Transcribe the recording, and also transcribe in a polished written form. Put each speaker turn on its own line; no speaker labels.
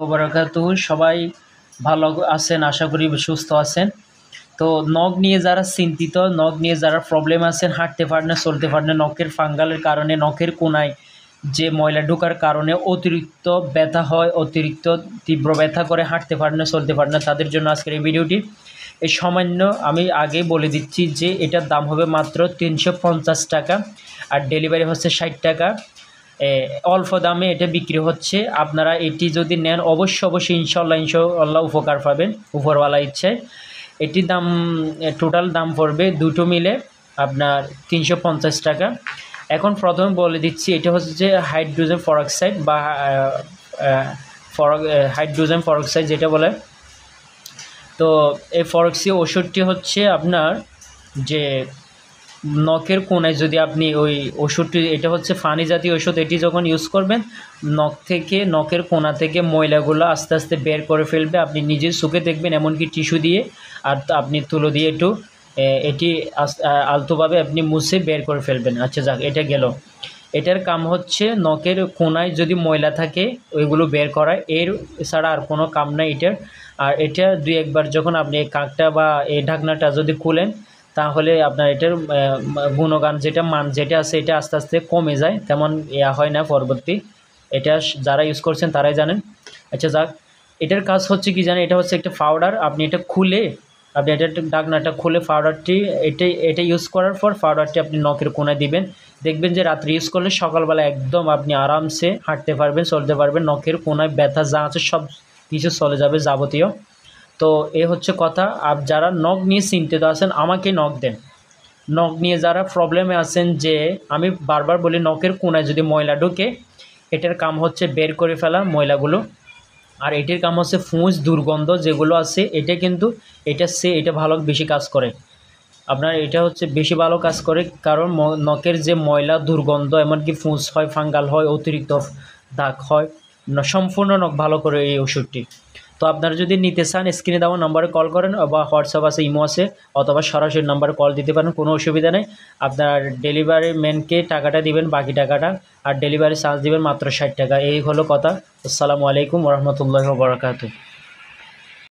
ওবারাকাতু। সবাই ভালো আছেন, আশা করি সুস্থ আছেন। তো নখ নিয়ে যারা চিন্তিত, নখ নিয়ে যারা প্রবলেম আছেন, হাঁটতে পারেন না, চলতে পারেন না, নখের ফাঙ্গালের কারণে, নখের কোনায় যে ময়লা ঢোকার কারণে অতিরিক্ত ব্যথা হয়, অতিরিক্ত তীব্র ব্যথা করে, হাঁটতে পারেন না, চলতে পারেন না, তাদের জন্য আজকের এই ভিডিওটি। এই সামান্য আমি আগেই বলে দিচ্ছি যে এটার দাম হবে মাত্র 350 টাকা, আর ডেলিভারি হচ্ছে 60 টাকা। অল্প দামে এটা বিক্রি হচ্ছে। আপনারা এটি যদি নেন অবশ্যই ইনশাল্লাহ উপকার পাবেন উপরওয়ালা ইচ্ছায়। এটির দাম টোটাল দাম পড়বে দুটো মিলে আপনার 350 টাকা। এখন প্রথমে বলে দিচ্ছি, এটা হচ্ছে যে হাইড্রোজেন পেরক্সাইড বা হাইড্রোজেন পেরক্সাইড যেটা বলে। তো এই ফরক্সি ওষুধটি হচ্ছে আপনার যে নখের কোনায় যদি আপনি ওই ওষুধটি, এটা হচ্ছে ফানি জাতীয় ওষুধ, এটি যখন ইউজ করবেন নখের কোনা থেকে ময়লাগুলো আস্তে আস্তে বের করে ফেলবে। আপনি নিজের চোখে দেখবেন, এমনকি টিস্যু দিয়ে আর আপনি তুলো দিয়ে একটু এটি আলতোভাবে আপনি মুছে বের করে ফেলবেন। আচ্ছা যাক, এটা গেল। এটার কাম হচ্ছে নখের কোনায় যদি ময়লা থাকে ওইগুলো বের করা, এর ছাড়া আর কোনো কাম নাই এটার। আর এটা দুই একবার যখন আপনি এই কাকটা বা এই ঢাকনাটা যদি খুলেন, তাহলে আপনার এটার গুণগান যেটা মান যেটা আছে এটা আস্তে আস্তে কমে যায়, তেমন হয় না পরবর্তী। এটা যারা ইউজ করছেন তারাই জানেন। আচ্ছা যাক, এটার কাজ হচ্ছে কি জানেন, এটা হচ্ছে একটা পাউডার। আপনি এটা খুলে, আপনি এটা ঢাকনাটা খুলে পাউডারটি এটা ইউজ করার পর পাউডারটি আপনি নখের কোনায় দিবেন। দেখবেন যে রাত্রে ইউজ করলে সকালবেলা একদম আপনি আরামসে হাঁটতে পারবেন, চলতে পারবেন, নখের কোনায় ব্যথা যা আছে সব কিছু চলে যাবে যাবতীয়। তো এ হচ্ছে কথা। আর যারা নখ নিয়ে চিন্তিত আছেন আমাকে নখ দেন। নখ নিয়ে যারা প্রবলেমে আছেন, যে আমি বারবার বলি নখের কোনায় যদি ময়লা ঢোকে, এটার কাম হচ্ছে বের করে ফেলা ময়লাগুলো। আর এটির কাম হচ্ছে ফুঁস দুর্গন্ধ যেগুলো আছে, এটা কিন্তু এটা ভালো বেশি কাজ করে। আপনার এটা হচ্ছে বেশি ভালো কাজ করে, কারণ নখের যে ময়লা দুর্গন্ধ, এমনকি ফুঁস হয়, ফাঙ্গাল হয়, অতিরিক্ত দাগ হয়, সম্পূর্ণ নখ ভালো করে এই ওষুধটি। তো আপনারা যদি নিতে চান স্ক্রিনে দেওয়া নম্বরে কল করেন, বা হোয়াটসঅ্যাপ আছে, ইমো আছে, অথবা সরাসরি নাম্বারে কল দিতে পারেন, কোনো অসুবিধা নেই। আপনার ডেলিভারি ম্যানকে টাকাটা দিবেন, বাকি টাকাটা, আর ডেলিভারি চার্জ দিবেন মাত্র 60 টাকা। এই হলো কথা। আসসালামু আলাইকুম ওরহমতুল্লাহি ওয়া বারাকাতুহু।